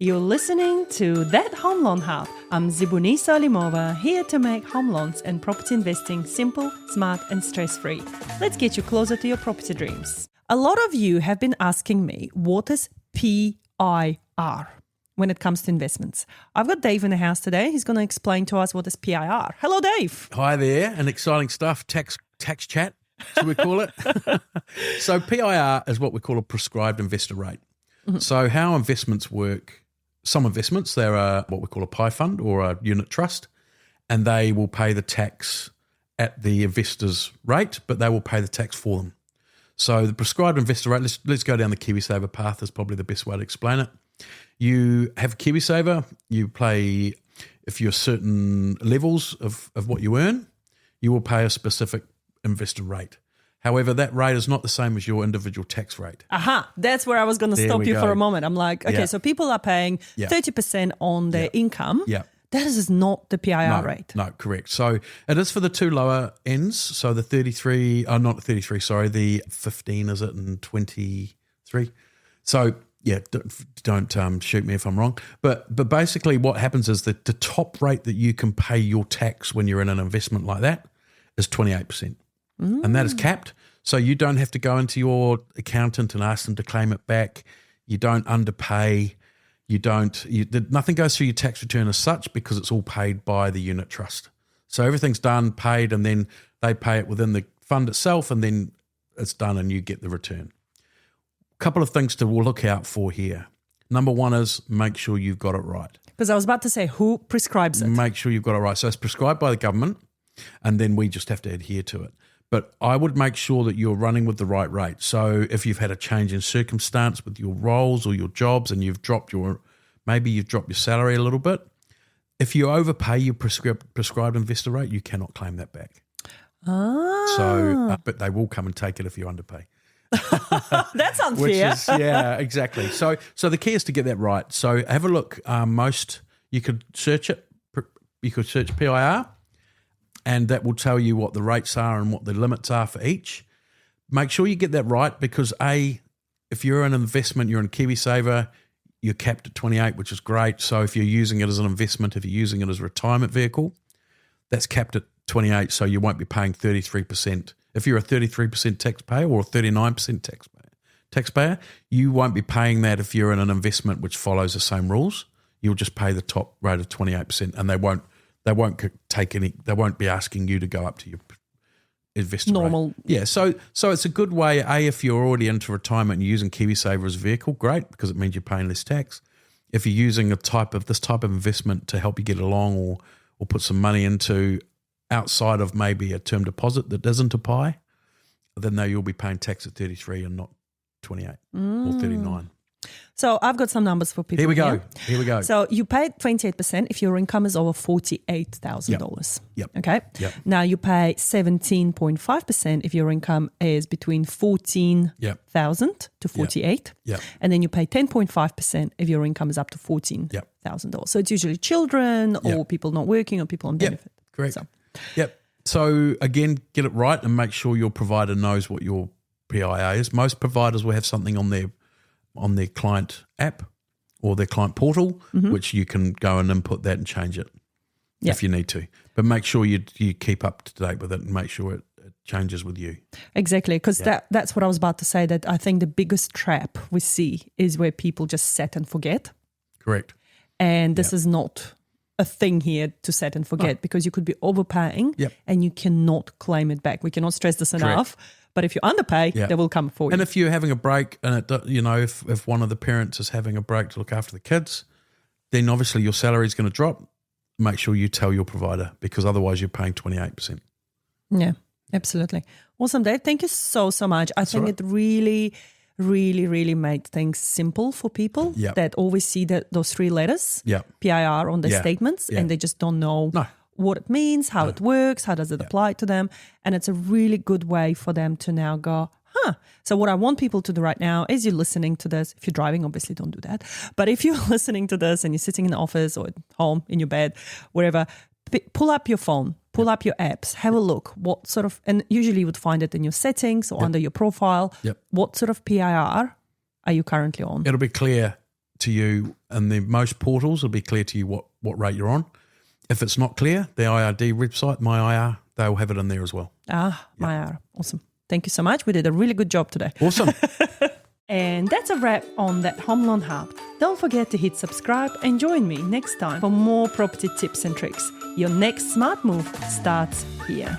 You're listening to That Home Loan Hub. I'm Zibuni Salimova, here to make home loans and property investing simple, smart, and stress-free. Let's get you closer to your property dreams. A lot of you have been asking me, what is PIR when it comes to investments? I've got Dave in the house today. He's going to explain to us what is PIR. Hello, Dave. Hi there, and exciting stuff, tax chat, should we call it? So PIR is what we call a prescribed investor rate. Mm-hmm. So how investments work, some investments, they're what we call a PIE fund or a unit trust, and they will pay the tax at the investor's rate, but they will pay the tax for them. So the prescribed investor rate, let's go down the KiwiSaver path is probably the best way to explain it. You have KiwiSaver, you pay, if you're certain levels of what you earn, you will pay a specific investor rate. However, that rate is not the same as your individual tax rate. Aha, that's where I was going to stop you for a moment. I'm like, okay, so people are paying 30% on their income. Yeah. That is not the PIR rate. No, correct. So it is for the two lower ends. So the the 15, is it, and 23. So yeah, don't shoot me if I'm wrong. But basically what happens is that the top rate that you can pay your tax when you're in an investment like that is 28%. And that is capped. So you don't have to go into your accountant and ask them to claim it back. You don't underpay. Nothing goes through your tax return as such because it's all paid by the unit trust. So everything's done, paid, and then they pay it within the fund itself, and then it's done and you get the return. A couple of things to look out for here. Number one is make sure you've got it right. Because I was about to say, who prescribes it? Make sure you've got it right. So it's prescribed by the government, and then we just have to adhere to it. But I would make sure that you're running with the right rate. So if you've had a change in circumstance with your roles or your jobs and maybe you've dropped your salary a little bit, if you overpay your prescribed investor rate, you cannot claim that back. So, but they will come and take it if you underpay. That's unfair. Yeah, exactly. So the key is to get that right. So have a look. You could search it. You could search PIR. And that will tell you what the rates are and what the limits are for each. Make sure you get that right because if you're an investment, you're in KiwiSaver, you're capped at 28, which is great. So if you're using it as an investment, if you're using it as a retirement vehicle, that's capped at 28, so you won't be paying 33%. If you're a 33% taxpayer or a 39% taxpayer, you won't be paying that if you're in an investment which follows the same rules. You'll just pay the top rate of 28%, and they won't take any. They won't be asking you to go up to your investor normal rate. Yeah, so it's a good way. If you're already into retirement and you're using KiwiSaver as a vehicle, great, because it means you're paying less tax. If you're using this type of investment to help you get along or put some money into outside of maybe a term deposit that doesn't apply, then you'll be paying tax at 33 and not 28 or 39. So I've got some numbers for people. Here we go. So you pay 28% if your income is over $48,000. Yep. Okay. Yep. Now you pay 17.5% if your income is between $14,000 to $48,000. Yep. And then you pay 10.5% if your income is up to $14,000. So it's usually children or people not working or people on benefit. Correct. So again, get it right and make sure your provider knows what your PIA is. Most providers will have something on their client app or their client portal, which you can go and input that and change it if you need to. But make sure you keep up to date with it and make sure it changes with you. Exactly, because that's what I was about to say, that I think the biggest trap we see is where people just set and forget. Correct. And this is not a thing here to set and forget because you could be overpaying and you cannot claim it back. We cannot stress this enough. But if you underpay, they will come for you. And if you're having a break, and if one of the parents is having a break to look after the kids, then obviously your salary is going to drop. Make sure you tell your provider because otherwise you're paying 28%. Yeah, absolutely. Awesome, Dave. Thank you so much. I think it really, really, really made things simple for people that always see those three letters, PIR, on their statements, and they just don't know what it means, how it works, how does it apply to them. And it's a really good way for them to now go, So what I want people to do right now is you're listening to this. If you're driving, obviously don't do that. But if you're listening to this and you're sitting in the office or at home, in your bed, wherever, pull up your phone, pull up your apps, have a look. What sort of, and usually you would find it in your settings or under your profile. What sort of PIR are you currently on? It'll be clear to you, and most portals will be clear to you what rate you're on. If it's not clear, the IRD website, MyIR, they'll have it in there as well. MyIR. Awesome. Thank you so much. We did a really good job today. Awesome. And that's a wrap on that Home Loan Hub. Don't forget to hit subscribe and join me next time for more property tips and tricks. Your next smart move starts here.